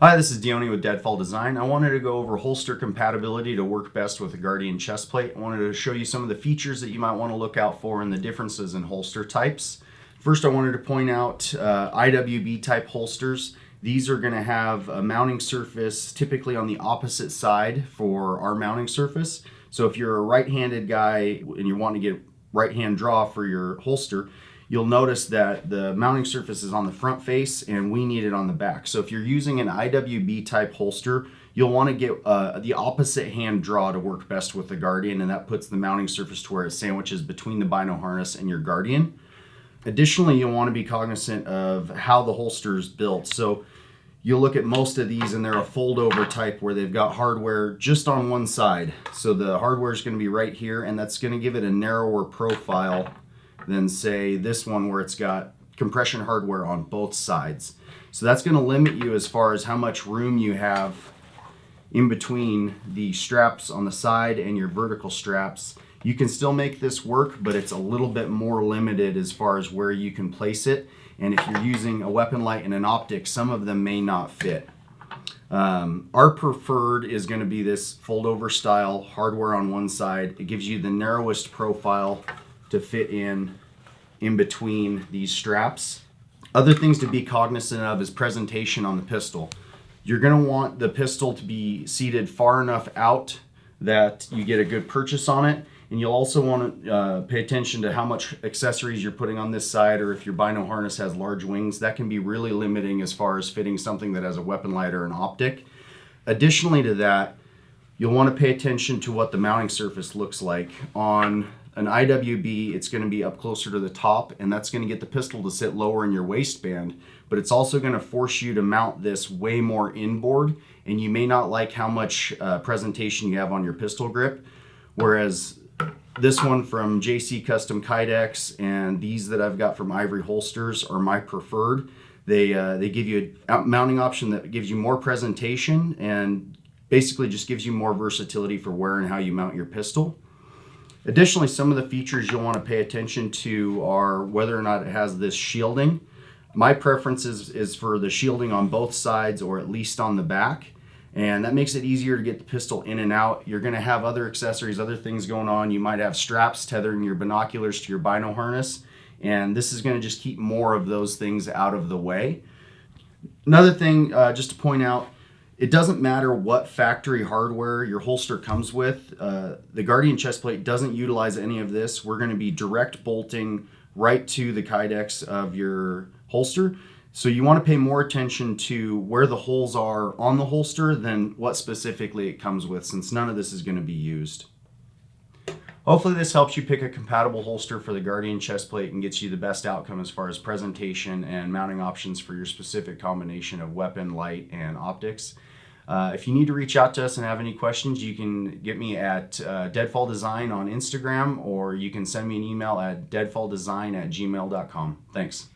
Hi, this is Dione with Deadfall Design. I wanted to go over holster compatibility to work best with the Guardian chest plate. I wanted to show you some of the features that you might want to look out for and the differences in holster types. First, I wanted to point out IWB type holsters. These are going to have a mounting surface typically on the opposite side for our mounting surface. So if you're a right-handed guy and you want to get right-hand draw for your holster, you'll notice that the mounting surface is on the front face and we need it on the back. So if you're using an IWB type holster, you'll want to get the opposite hand draw to work best with the Guardian, and that puts the mounting surface to where it sandwiches between the bino harness and your Guardian. Additionally, you'll want to be cognizant of how the holster is built. So you'll look at most of these and they're a fold over type where they've got hardware just on one side. So the hardware is going to be right here, and that's going to give it a narrower profile than say this one where it's got compression hardware on both sides. So that's going to limit you as far as how much room you have in between the straps on the side and your vertical straps. You can still make this work, but it's a little bit more limited as far as where you can place it. And if you're using a weapon light and an optic, some of them may not fit. Our preferred is going to be this fold over style, hardware on one side. It gives you the narrowest profile to fit in between these straps. Other things to be cognizant of is presentation on the pistol. You're going to want the pistol to be seated far enough out that you get a good purchase on it, and you'll also want to pay attention to how much accessories you're putting on this side, or if your bino harness has large wings, that can be really limiting as far as fitting something that has a weapon light or an optic. Additionally to that, you'll want to pay attention to what the mounting surface looks like. On an IWB, it's going to be up closer to the top, and that's going to get the pistol to sit lower in your waistband, but it's also going to force you to mount this way more inboard, and you may not like how much presentation you have on your pistol grip. Whereas this one from JC Custom Kydex and these that I've got from Ivory Holsters are my preferred. They give you a mounting option that gives you more presentation and basically just gives you more versatility for where and how you mount your pistol. Additionally, some of the features you'll want to pay attention to are whether or not it has this shielding. My preference is for the shielding on both sides or at least on the back, and that makes it easier to get the pistol in and out. You're going to have other accessories, other things going on. You might have straps tethering your binoculars to your bino harness, and this is going to just keep more of those things out of the way. Another thing just to point out, it doesn't matter what factory hardware your holster comes with. The Guardian chest plate doesn't utilize any of this. We're going to be direct bolting right to the Kydex of your holster. So you want to pay more attention to where the holes are on the holster than what specifically it comes with, since none of this is going to be used. Hopefully this helps you pick a compatible holster for the Guardian chest plate and gets you the best outcome as far as presentation and mounting options for your specific combination of weapon, light, and optics. If you need to reach out to us and have any questions, you can get me at Deadfall Design on Instagram, or you can send me an email at deadfalldesign@gmail.com. Thanks.